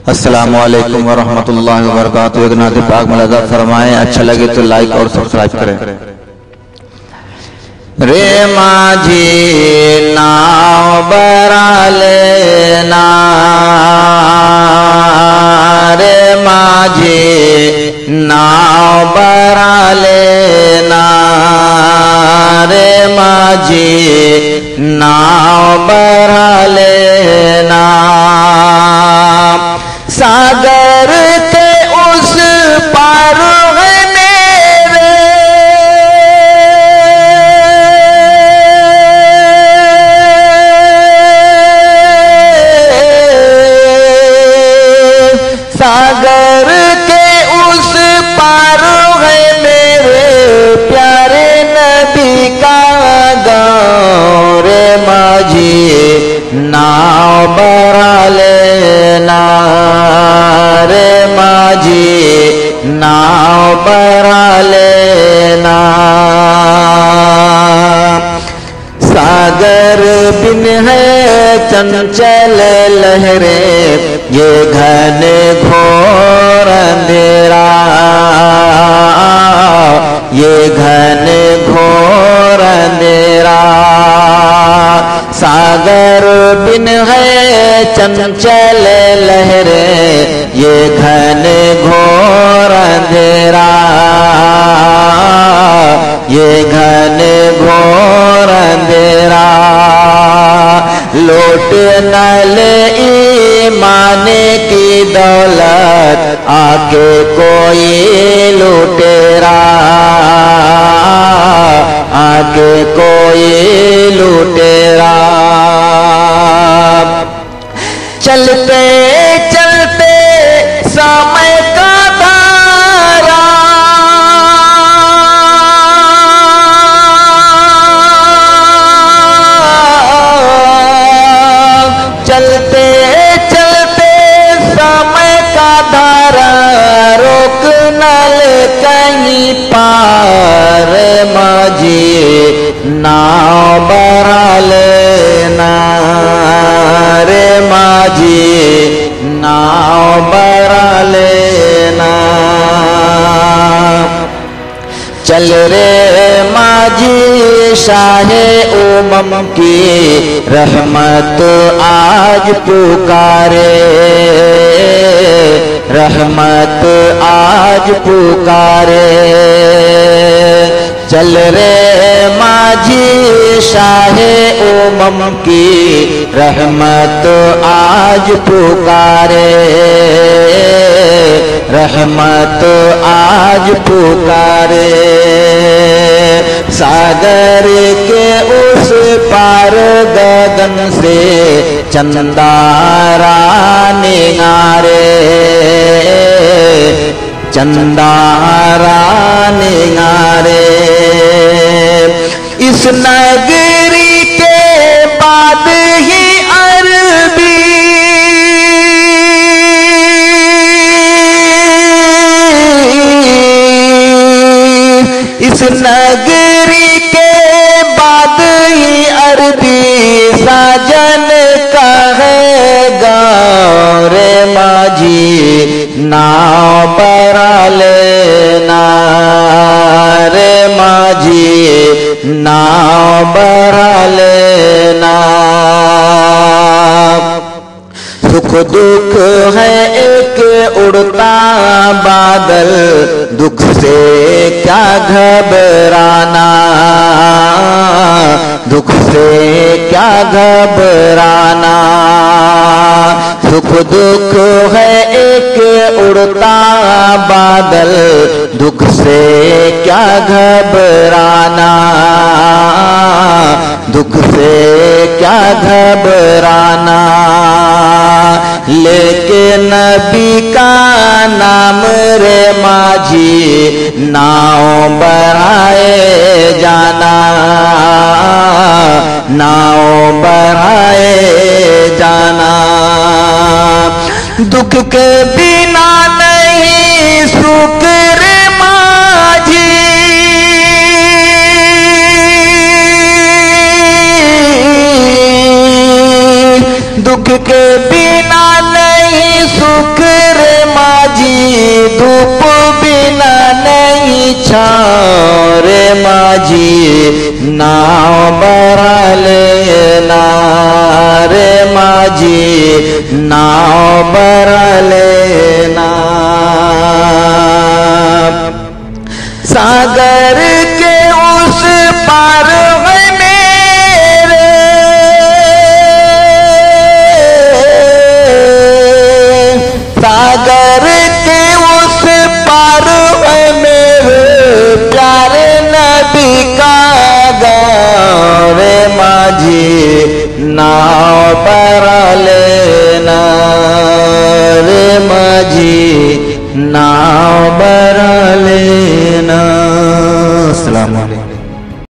अस्सलामु अलैकुम वरहमतुल्लाहि वबरकातुहू। एक नाते पाक मुलाजा फरमाएं, अच्छा लगे तो लाइक और सब्सक्राइब करें। रे माझी नाव बरा लेना, रे माझी नाव बरा लेना, रे माझी नाव बरा लेना। सागर के उस पार है मेरे, सागर के उस पार है मेरे प्यारे नबी का गाँव। रे माझी नाव बरा लेना, रे माझी नाव बरा लेना। सागर बिन है चंचल लहरें, ये घन घोर अंधेरा, ये घन घोर अंधेरा। सागर बिन है चंचल लहरें, ये घन घोर अंधेरा, ये घन घोर अंधेरा। लौट न ले ईमान की दौलत, आके कोई लुटेरा, आके कोई लुटेरा। चलते चलते समय का धारा, चलते चलते समय का धारा, रोक न ले कहीं पार। माझी नाव बरा लेना, रे माझी नाव बरा लेना। चल रे माझी शाहे उमम की रहमत आज पुकारे, रहमत आज पुकारे। चल रे माझी शाहे उमम की रहमत आज पुकारे, रहमत आज पुकारे। सागर के उस पार गगन से चंदारा निगारे, चंदारा निगारे। इस नगरी के बाद ही अरबी, इस नगरी के बाद ही अरबी साजन का है गाँव। रे माझी नाव बरा लेना, रे माझी नाव बरा लेना। सुख दुख है एक उड़ता बादल, दुख से क्या घबराना, दुख से क्या घबराना। सुख दुख है एक उड़ता बादल, दुख से क्या घबराना, दुख से क्या घबराना। लेके नबी का नाम रे माझी नाव बराए जाना, नाव बराए जाना। दुख के बिना नहीं सुख रे माझी, दुख के बिना नहीं सुख नाव बरले ना रे माझी नाव